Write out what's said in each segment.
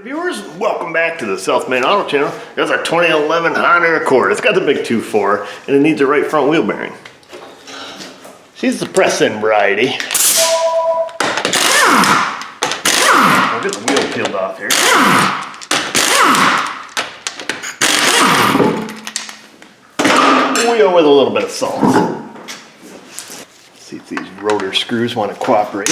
Viewers, welcome back to the South Main Auto Channel. That's our 2011 Honda Accord. It's got the big 2.4 and it needs a right front wheel bearing. She's the press-in variety. I'll get the wheel peeled off here. Wheel with a little bit of salt. See if these rotor screws want to cooperate.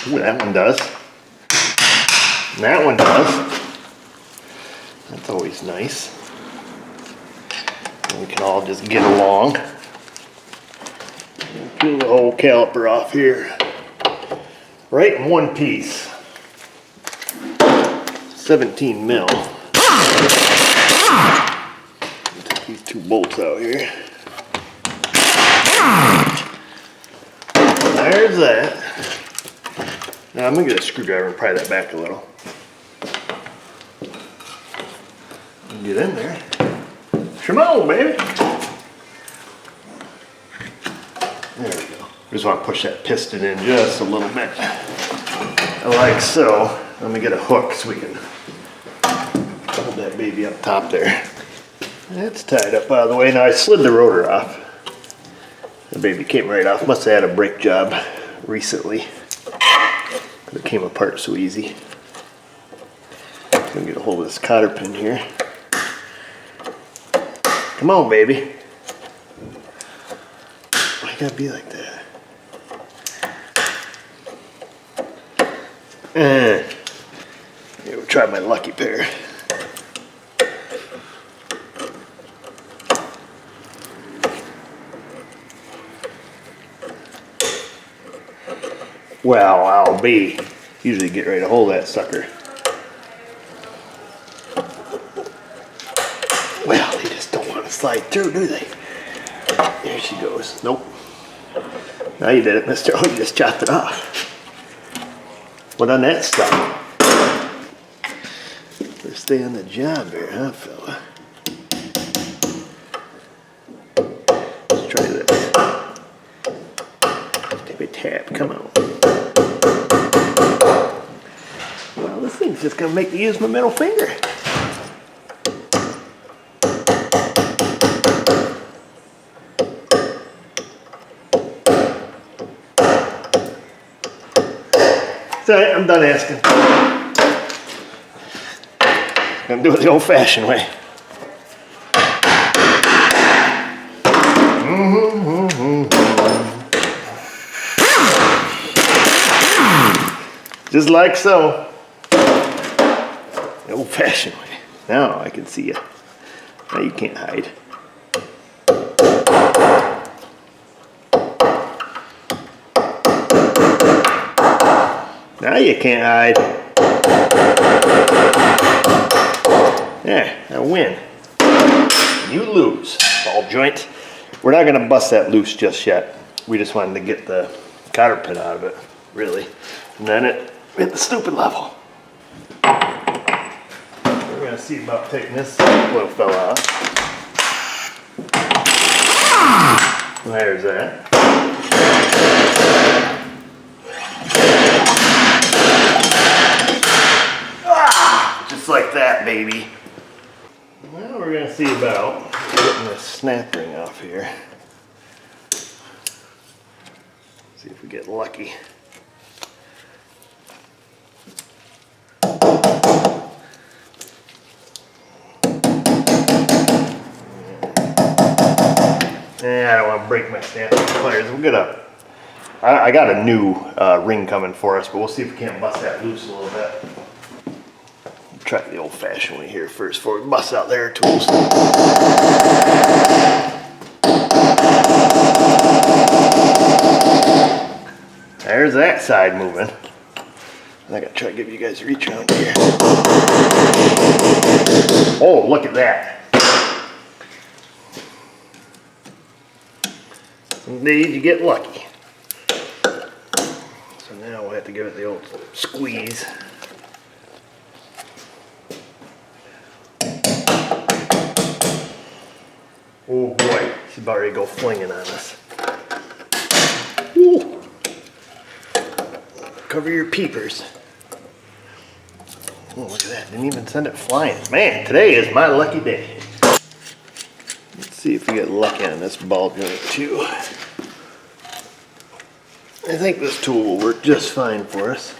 Ooh, that one does. And that one does. That's always nice. And we can all just get along. Peel the whole caliper off here. Right in one piece. 17 mil. Take these two bolts out here. There's that. Now I'm gonna get a screwdriver and pry that back a little. Get in there. Come on, baby. There we go. Just want to push that piston in just a little bit. Like so. Let me get a hook so we can hold that baby up top there. That's tied up out of the way. Now I slid the rotor off. The baby came right off. Must have had a brake job recently. It came apart so easy. I'm gonna get a hold of this cotter pin here. Come on, baby. Why you gotta be like that? Here, we'll try my lucky pair. Well, I'll be. Usually get ready to hold that sucker. Well, they just don't want to slide through, do they? There she goes. Nope. Now you did it, mister. Oh, you just chopped it off. What on that stuff? Let's stay on the job here, huh, fella? Let's try this. Tap a tap. Come on. Well, this thing's just going to make me use my middle finger. Alright, I'm done asking. Gonna do it the old-fashioned way. Just like so. The old-fashioned way. Now I can see you. Now you can't hide. Now you can't hide. There, I win. You lose, ball joint. We're not gonna bust that loose just yet. We just wanted to get the cotter pin out of it, really. And then it hit the stupid level. We're gonna see about taking this little fella out. There's that. Like that, baby. Now we're gonna see about getting this snap ring off here. See if we get lucky. I don't want to break my stamping pliers. We'll get I got a new ring coming for us, but we'll see if we can't bust that loose a little bit. Try the old-fashioned way here first before we bust out their tools. There's that side moving. I gotta try to give you guys a reach around here. Oh, look at that. Indeed, you get lucky. So now we'll have to give it the old squeeze. Oh boy, she's about ready to go flinging on us. Ooh. Cover your peepers. Oh, look at that, didn't even send it flying. Man, today is my lucky day. Let's see if we get lucky on this ball joint too. I think this tool will work just fine for us.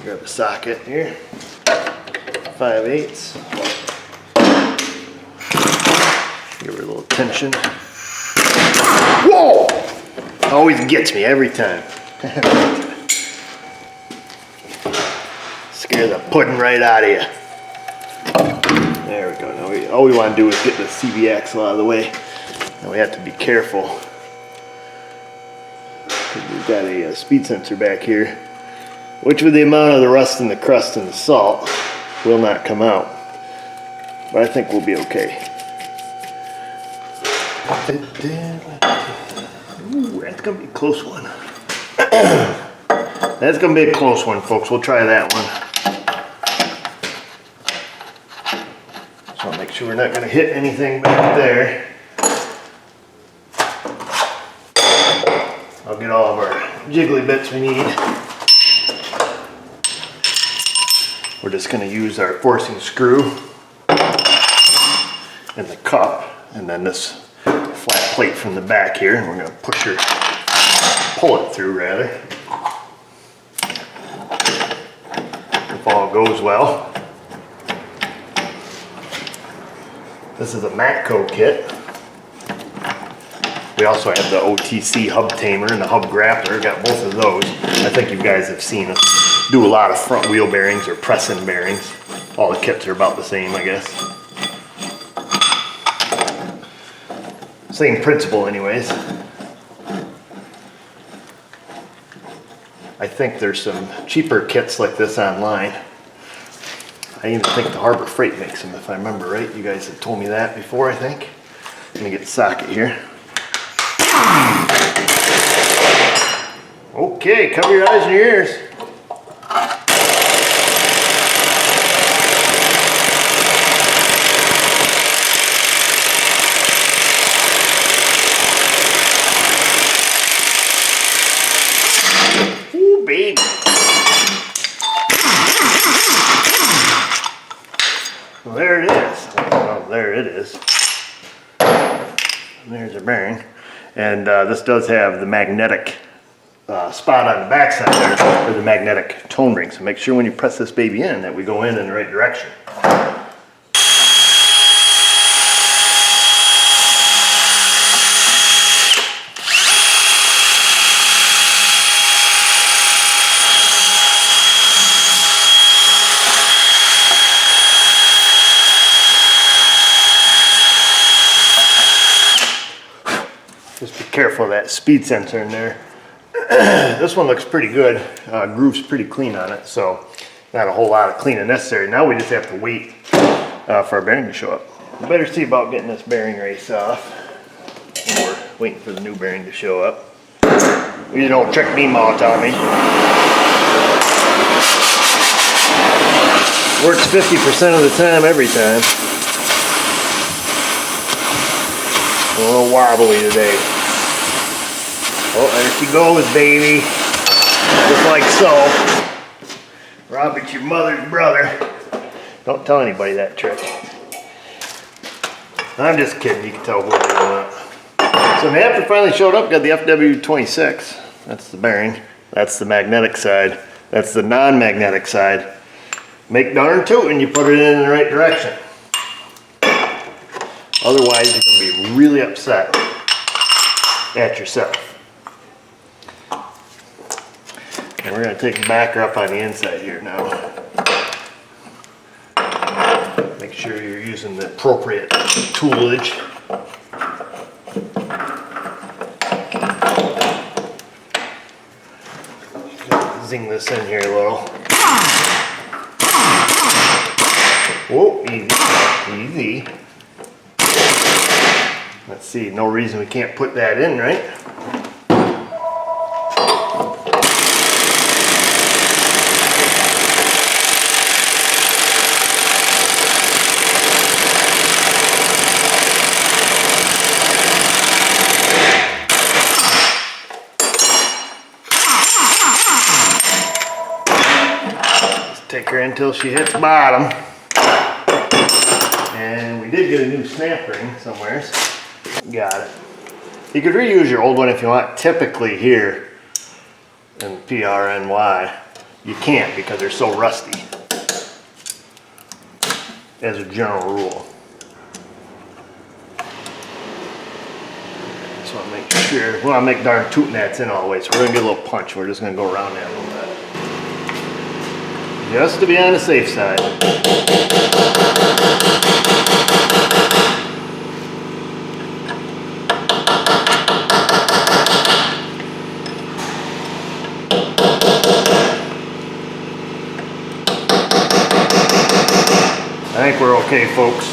Grab a socket here, 5/8. Give her a little tension. Whoa! Always gets me every time. Scare the pudding right out of you. There we go. Now all we want to do is get the CV axle out of the way. And we have to be careful. We've got a speed sensor back here, which with the amount of the rust in the crust and the salt will not come out. But I think we'll be okay. Ooh, that's gonna be a close one. That's gonna be a close one, folks. We'll try that one. Just wanna make sure we're not gonna hit anything back there. I'll get all of our jiggly bits we need. We're just gonna use our forcing screw and the cup, and then this flat plate from the back here, and we're going to pull it through rather. If all goes well. This is a Matco kit. We also have the OTC hub tamer and the hub grappler. Got both of those. I think you guys have seen us do a lot of front wheel bearings or press-in bearings. All the kits are about the same, I guess. Same principle anyways. I think there's some cheaper kits like this online. I even think the Harbor Freight makes them, if I remember right. You guys have told me that before, I think. Let me get the socket here. Okay, cover your eyes and your ears. Ooh, baby. Well, there it is. Well, there it is. There's a bearing. And this does have the magnetic spot on the back side there for the magnetic tone ring. So make sure when you press this baby in that we go in the right direction. Just be careful of that speed sensor in there. This one looks pretty good. Groove's pretty clean on it, so not a whole lot of cleaning necessary. Now we just have to wait for our bearing to show up. We better see about getting this bearing race off. We're waiting for the new bearing to show up. You don't trick me, Ma Tommy. Works 50% of the time, every time. A little wobbly today. Oh, there she goes, baby. Just like so. Robert's your mother's brother. Don't tell anybody that trick. I'm just kidding, you can tell whoever you want. So the adapter finally showed up, got the FW26. That's the bearing. That's the magnetic side. That's the non-magnetic side. Make darn tootin' you put it in the right direction. Otherwise, you're going to be really upset at yourself. And we're going to take the backer up on the inside here now. Make sure you're using the appropriate toolage. Zing this in here a little. Whoa, easy. Let's see, no reason we can't put that in, right? take her until she hits bottom. And we did get a new snap ring somewhere. Got it. You could reuse your old one if you want. Typically here in PRNY, you can't because they're so rusty. As a general rule. Just want to make sure. We want to make darn tootin' that's in all the way. So we're going to get a little punch. We're just going to go around that a little bit. Just to be on the safe side. I think we're okay, folks.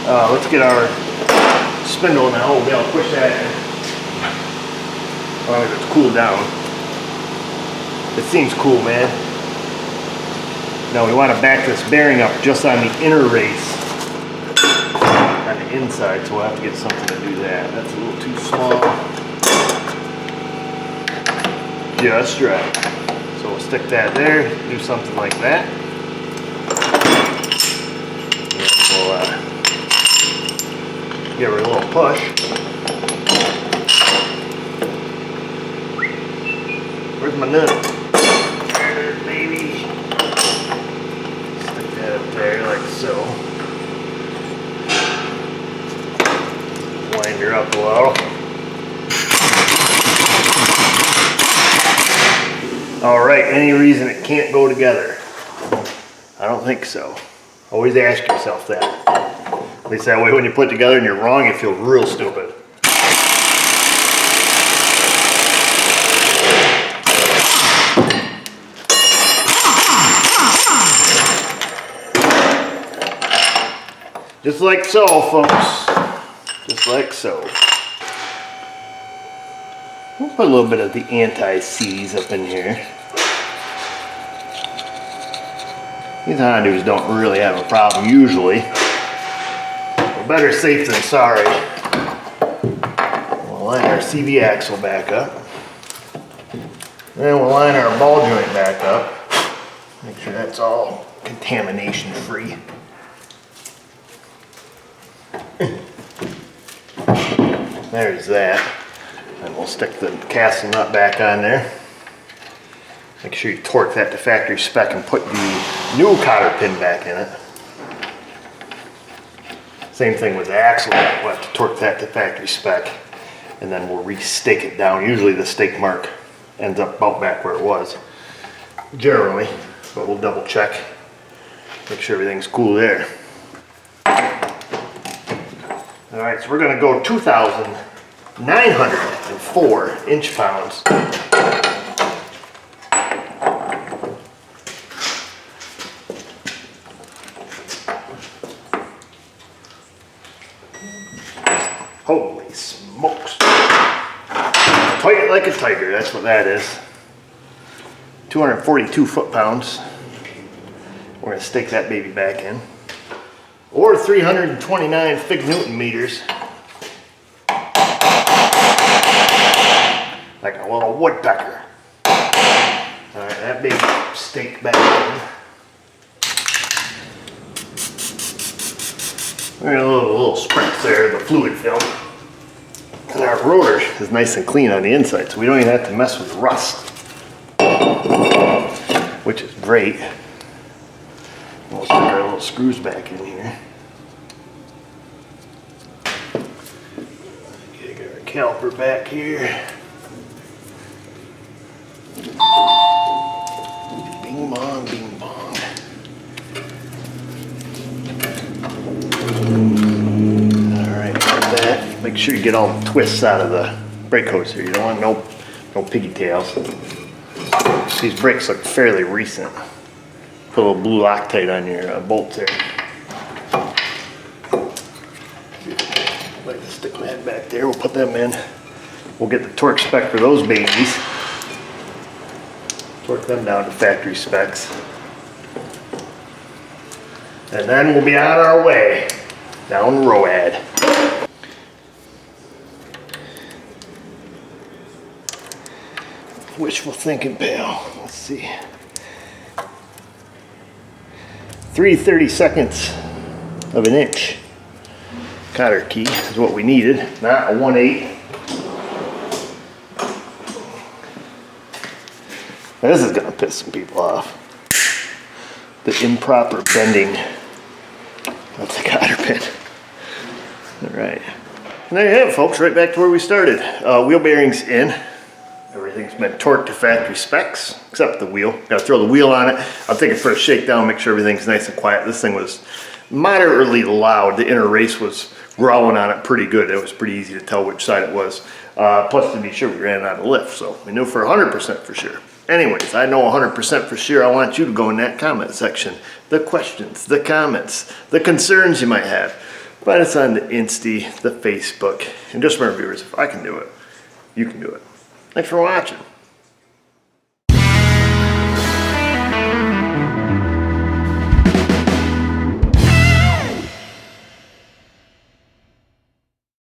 Let's get our spindle now. We'll be able to push that in. As long as it's cooled down. It seems cool, man. Now we want to back this bearing up just on the inner race. On the inside, so we'll have to get something to do that. That's a little too small. Just right. So we'll stick that there, do something like that. Give her a little push. Where's my nut? There, baby. Stick that up there like so. Wind her up a little. Alright, any reason it can't go together? I don't think so. Always ask yourself that. At least that way when you put it together and you're wrong, you feel real stupid. Just like so, folks. Just like so. We'll put a little bit of the anti-seize up in here. These Hondus don't really have a problem usually. Better safe than sorry. We'll line our CV axle back up. Then we'll line our ball joint back up. Make sure that's all contamination free. There's that. And we'll stick the castle nut back on there. Make sure you torque that to factory spec and put the new cotter pin back in it. Same thing with the axle, we'll have to torque that to factory spec and then we'll re-stake it down. Usually the stake mark ends up about back where it was, generally, but we'll double check, make sure everything's cool there. Alright, so we're going to go 2,904 inch-pounds. Holy smokes. Tight it like a tiger, that's what that is. 242 foot-pounds. We're going to stick that baby back in. Or 329 Fig Newton meters. Like a little woodpecker. Alright, that baby staked back in. We're going to do a little spritz there, the fluid film. And our rotor is nice and clean on the inside, so we don't even have to mess with rust. Which is great. We'll stick our little screws back in here. Get our caliper back here. Bing bong, bing bong. Alright, got that. Make sure you get all the twists out of the brake hose here. You don't want no piggy tails. These brakes look fairly recent. Put a little blue Loctite on your bolts there. I'd like to stick that back there. We'll put them in. We'll get the torque spec for those babies. Torque them down to factory specs. And then we'll be on our way down the road. Wishful thinking, pal. Let's see. 3/32 of an inch cotter key is what we needed, not a 1/8. This is gonna piss some people off. The improper bending of the cotter pin. All right. And there you have it, folks, right back to where we started. Wheel bearings in. Everything's been torqued to factory specs, except the wheel. Gotta throw the wheel on it. I'll take it for a shakedown, make sure everything's nice and quiet. This thing was moderately loud. The inner race was growling on it pretty good. It was pretty easy to tell which side it was. Plus, to be sure, we ran out of lift, so we knew for 100% for sure. Anyways, I know 100% for sure. I want you to go in that comment section. The questions, the comments, the concerns you might have. Find us on the Insta, the Facebook. And just remember, viewers, if I can do it, you can do it. Thanks for watching.